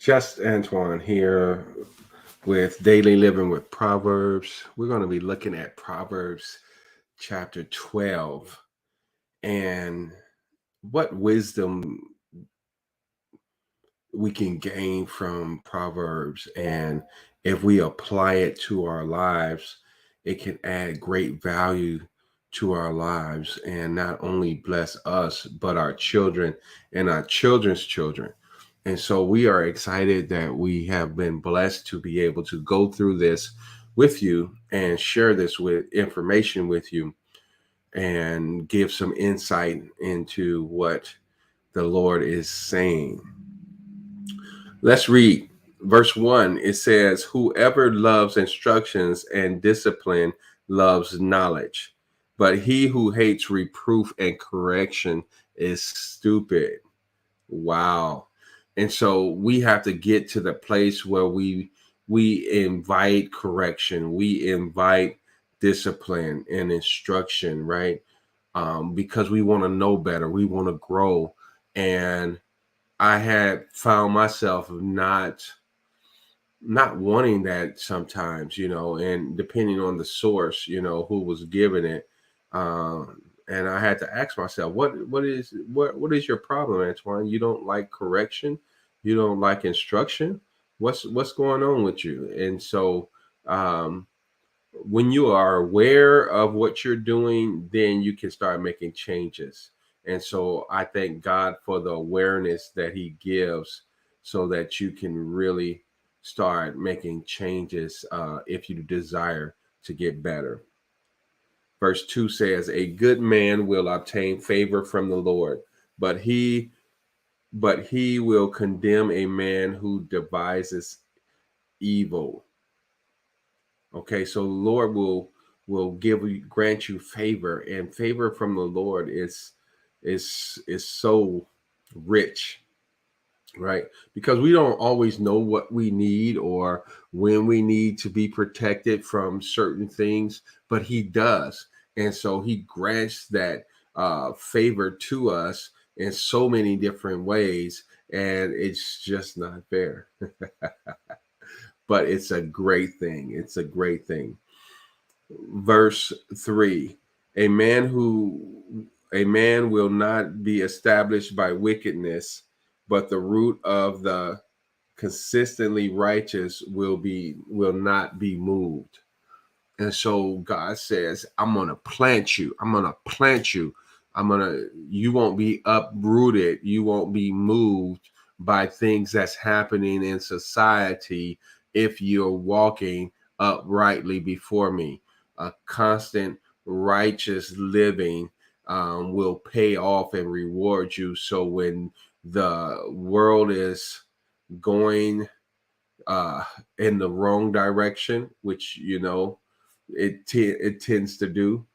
Just Antoine here with Daily Living with Proverbs. We're going to be looking at Proverbs chapter 12 and what wisdom we can gain from Proverbs. And if we apply it to our lives, it can add great value to our lives and not only bless us, but our children and our children's children. And so we are excited that we have been blessed to be able to go through this with you and share this with information with you and give some insight into what the Lord is saying. Let's read verse 1. It says, "Whoever loves instructions and discipline loves knowledge, but he who hates reproof and correction is stupid." Wow. And so we have to get to the place where we invite correction, we invite discipline and instruction, right? Because we want to know better, we want to grow. And I had found myself not wanting that sometimes, and depending on the source, who was giving it. And I had to ask myself, what is your problem, Antoine? You don't like correction, you don't like instruction. What's going on with you? And so um, when you are aware of what you're doing, then you can start making changes. And so I thank God for the awareness that He gives so that you can really start making changes if you desire to get better. Verse 2 says, "A good man will obtain favor from the Lord, but he will condemn a man who devises evil." Okay, so the Lord will grant you favor, and favor from the Lord is so rich, right? Because we don't always know what we need or when we need to be protected from certain things, but He does, and so He grants that favor to us in so many different ways, and it's just not fair. But it's a great thing. It's a great thing. Verse 3, a man will not be established by wickedness, but the root of the consistently righteous will not be moved. And so God says, I'm going to plant you. I'm going to plant you. You won't be uprooted. You won't be moved by things that's happening in society if you're walking uprightly before me. A constant righteous living will pay off and reward you. So when the world is going uh, in the wrong direction, which it tends to do,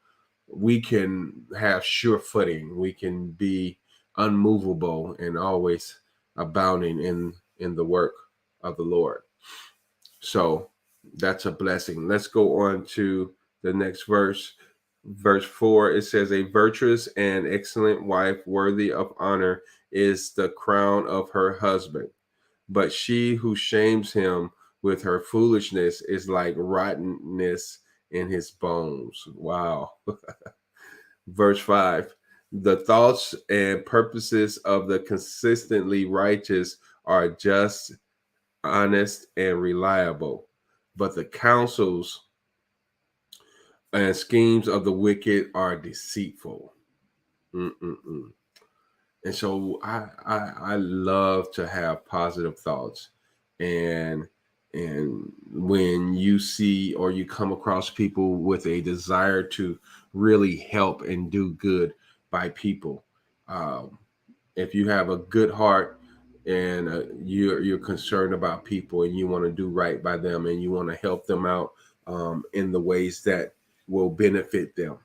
we can have sure footing. We can be unmovable and always abounding in the work of the Lord. So that's a blessing. Let's go on to the next verse. Verse 4, it says, "A virtuous and excellent wife worthy of honor is the crown of her husband, but she who shames him with her foolishness is like rottenness in his bones." Wow. Verse 5, "The thoughts and purposes of the consistently righteous are just, honest, and reliable, but the counsels and schemes of the wicked are deceitful." Mm-mm-mm. And so I love to have positive thoughts, and when you see or you come across people with a desire to really help and do good by people, um, if you have a good heart and you're concerned about people and you want to do right by them and you want to help them out in the ways that will benefit them.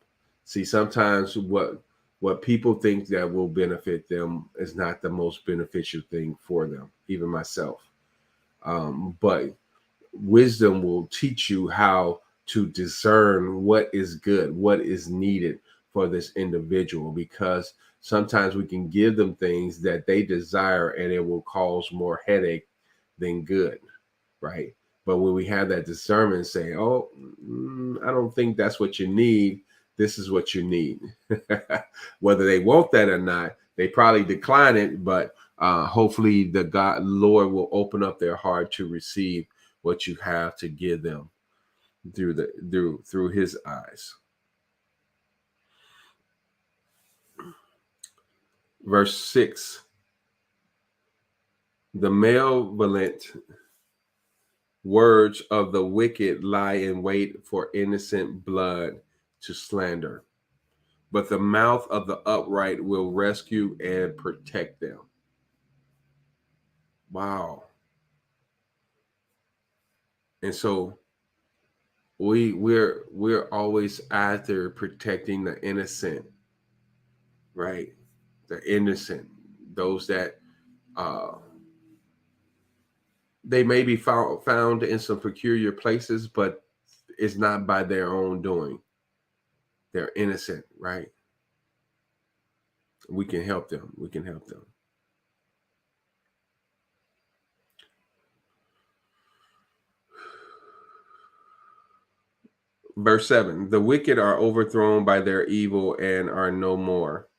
See, sometimes what people think that will benefit them is not the most beneficial thing for them, even myself. But wisdom will teach you how to discern what is good, what is needed for this individual, because sometimes we can give them things that they desire and it will cause more headache than good, right? But when we have that discernment, say, "Oh, I don't think that's what you need. This is what you need." Whether they want that or not, they probably decline it. But hopefully, the Lord will open up their heart to receive what you have to give them through His eyes. Verse 6: the malevolent words of the wicked lie in wait for innocent blood to slander, but the mouth of the upright will rescue and protect them. Wow. And so we're always after protecting the innocent, right? The innocent, those that uh they may be found in some peculiar places, but it's not by their own doing. They're innocent, right? We can help them. We can help them. Verse 7: the wicked are overthrown by their evil and are no more,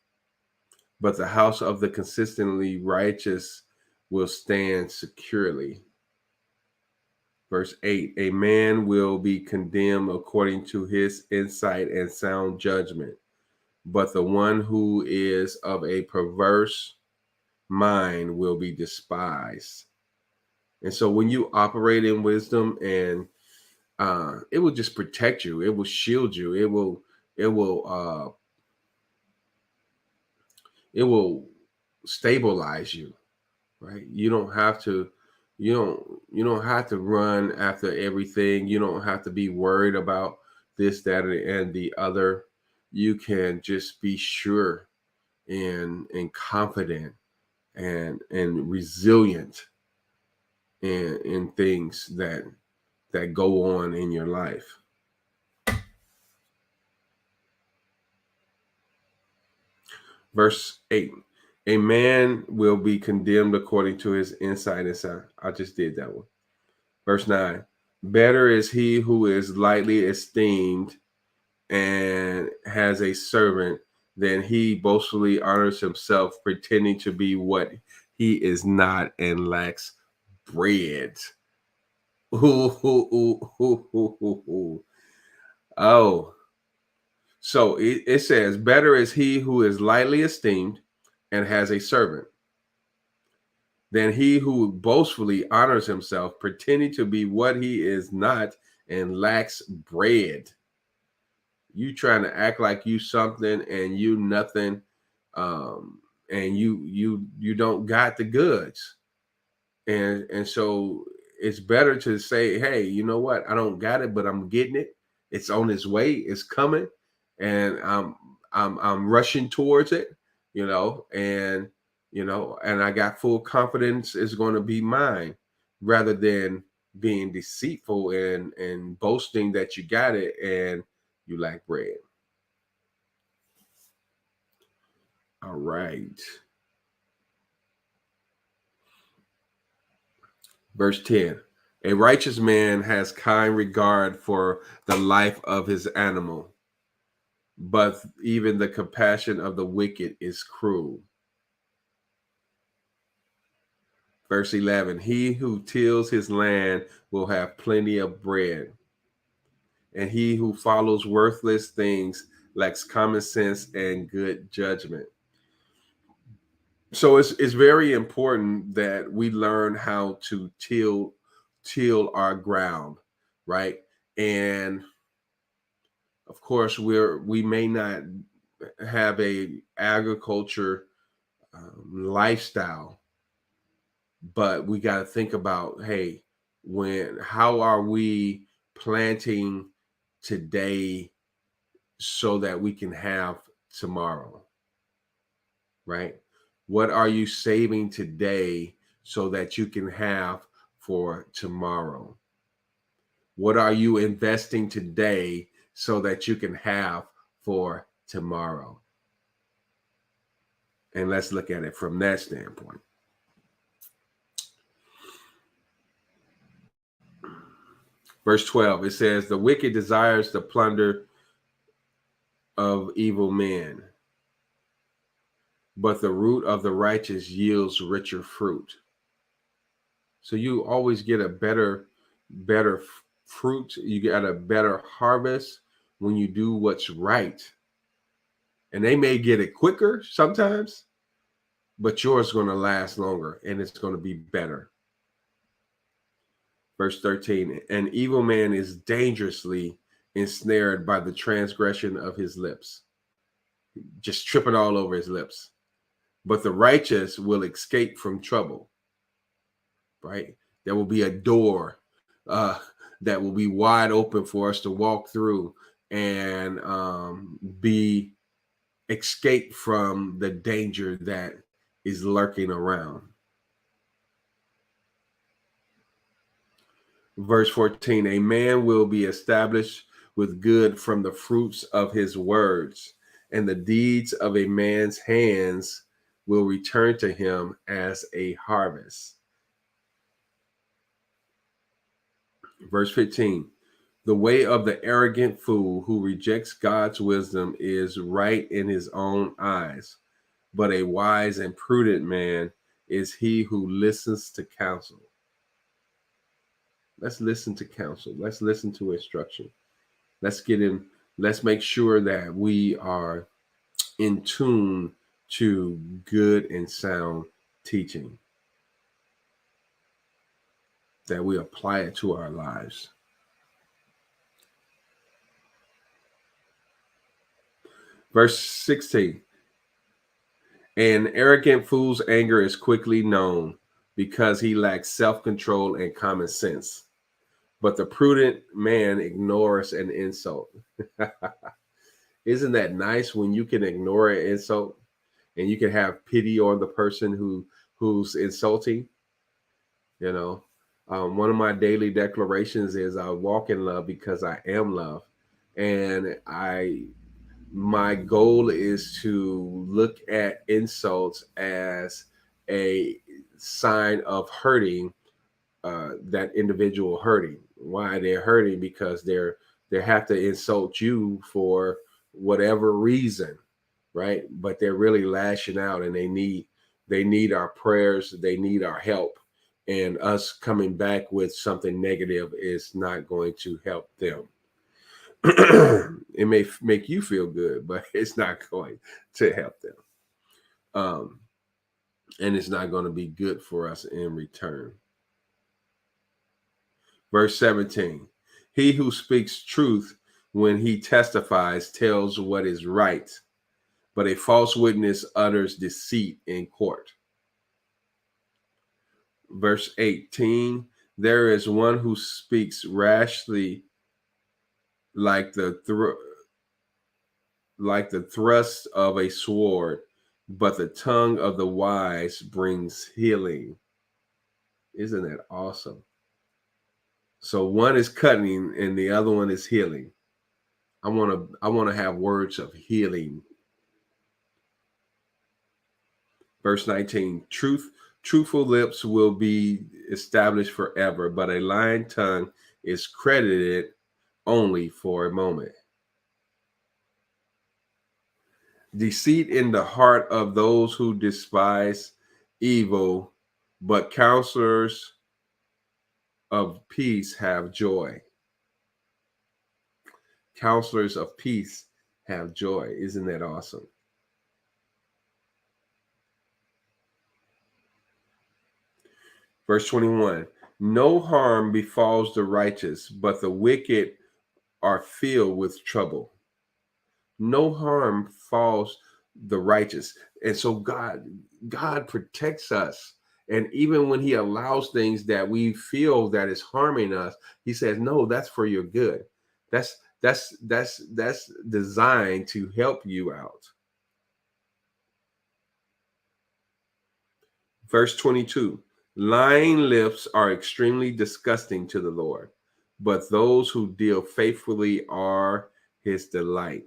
but the house of the consistently righteous will stand securely. Verse 8: a man will be condemned according to his insight and sound judgment, but the one who is of a perverse mind will be despised. And so when you operate in wisdom, and it will just protect you, it will shield you, it will stabilize you, right? You don't have to run after everything. You don't have to be worried about this, that, and the other. You can just be sure and confident and resilient in things that go on in your life. Verse 8: a man will be condemned according to his insight and sound. I just did that one. Verse 9: better is he who is lightly esteemed and has a servant than he boastfully honors himself, pretending to be what he is not and lacks bread. Ooh, ooh, ooh, ooh, ooh. Oh, so it says, better is he who is lightly esteemed and has a servant than he who boastfully honors himself, pretending to be what he is not and lacks bread. You trying to act like you something and you nothing, and you don't got the goods, and so it's better to say, hey, you know what, I don't got it, but I'm getting it. It's on its way, it's coming, and I'm rushing towards it, and I got full confidence it's going to be mine, rather than being deceitful and boasting that you got it and you lack bread. All right. Verse 10: a righteous man has kind regard for the life of his animal, but even the compassion of the wicked is cruel. Verse 11: he who tills his land will have plenty of bread, and he who follows worthless things lacks common sense and good judgment. So it's very important that we learn how to till our ground, right? And of course, we may not have a agriculture lifestyle, but we got to think about, hey, how are we planting today so that we can have tomorrow, right? What are you saving today so that you can have for tomorrow? What are you investing today so that you can have for tomorrow? And let's look at it from that standpoint. Verse 12, it says, the wicked desires the plunder of evil men, but the root of the righteous yields richer fruit. So you always get a better fruit. You get a better harvest when you do what's right. And they may get it quicker sometimes, but yours is going to last longer and it's going to be better. Verse 13, an evil man is dangerously ensnared by the transgression of his lips, just tripping all over his lips. But the righteous will escape from trouble, right? There will be a door that will be wide open for us to walk through and be escape from the danger that is lurking around. Verse 14, a man will be established with good from the fruits of his words, and the deeds of a man's hands will return to him as a harvest. Verse 15, the way of the arrogant fool who rejects God's wisdom is right in his own eyes, but a wise and prudent man is he who listens to counsel. Let's listen to counsel. Let's listen to instruction. Let's get in. Let's make sure that we are in tune to good and sound teaching, that we apply it to our lives. Verse 16, an arrogant fool's anger is quickly known because he lacks self-control and common sense. But the prudent man ignores an insult. Isn't that nice when you can ignore an insult and you can have pity on the person who's insulting? You know, one of my daily declarations is I walk in love because I am love. And my goal is to look at insults as a sign of hurting, that individual hurting. Why they're hurting? Because they have to insult you for whatever reason, right? But they're really lashing out, and they need our prayers, they need our help, and us coming back with something negative is not going to help them. It may make you feel good, but it's not going to help them, and it's not going to be good for us in return. Verse 17, he who speaks truth when he testifies tells what is right, but a false witness utters deceit in court. Verse 18, there is one who speaks rashly like the thrust of a sword, but the tongue of the wise brings healing. Isn't that awesome? So one is cutting and the other one is healing. I want to have words of healing. Verse 19, truthful lips will be established forever, but a lying tongue is credited only for a moment. Deceit in the heart of those who despise evil, but counselors of peace have joy. Counselors of peace have joy. Isn't that awesome? Verse 21, no harm befalls the righteous, but the wicked are filled with trouble. No harm falls the righteous. And so God protects us. And even when he allows things that we feel that is harming us, he says, no, that's for your good. That's designed to help you out. Verse 22, lying lips are extremely disgusting to the Lord, but those who deal faithfully are his delight.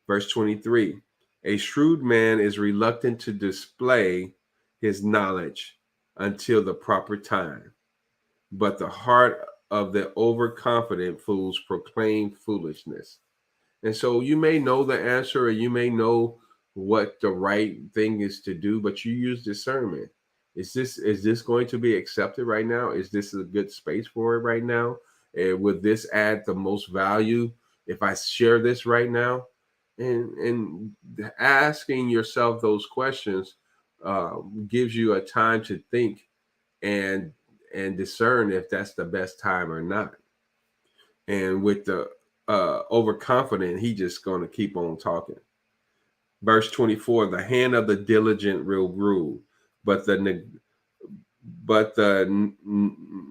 Verse 23, a shrewd man is reluctant to display his knowledge until the proper time, but the heart of the overconfident fools proclaim foolishness. And so you may know the answer, or you may know what the right thing is to do, but you use discernment. Is this going to be accepted right now? Is this a good space for it right now? Would this add the most value if I share this right now? And asking yourself those questions gives you a time to think and discern if that's the best time or not. And with the overconfident, he just going to keep on talking. Verse 24: the hand of the diligent will rule, but the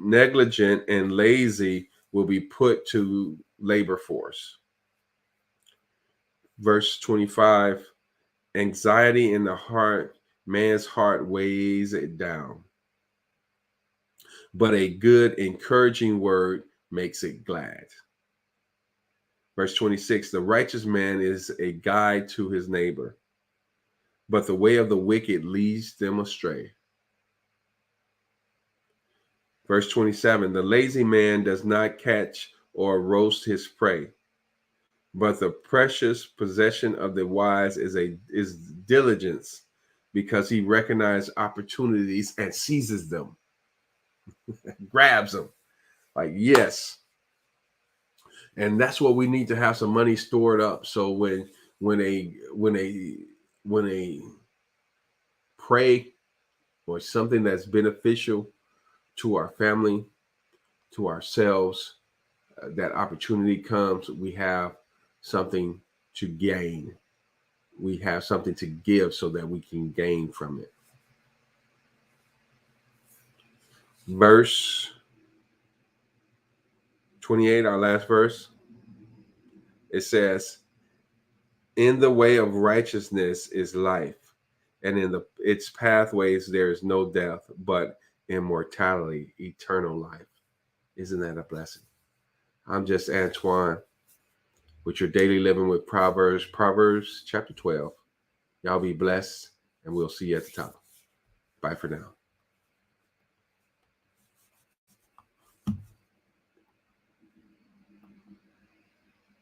negligent and lazy will be put to labor force. Verse 25: anxiety in the heart, man's heart weighs it down, but a good encouraging word makes it glad. Verse 26: the righteous man is a guide to his neighbor, but the way of the wicked leads them astray. Verse 27: the lazy man does not catch or roast his prey, but the precious possession of the wise is diligence, because he recognizes opportunities and seizes them, grabs them. Like, yes. And that's what we need, to have some money stored up. So when a prey or something that's beneficial to our family, to ourselves, that opportunity comes, we have something to gain. We have something to give so that we can gain from it. Verse 28, our last verse, it says, in the way of righteousness is life, and in its pathways there is no death, but immortality, eternal life. Isn't that a blessing? I'm just Antoine with your daily living with Proverbs chapter 12. Y'all be blessed, and we'll see you at the top. Bye for now.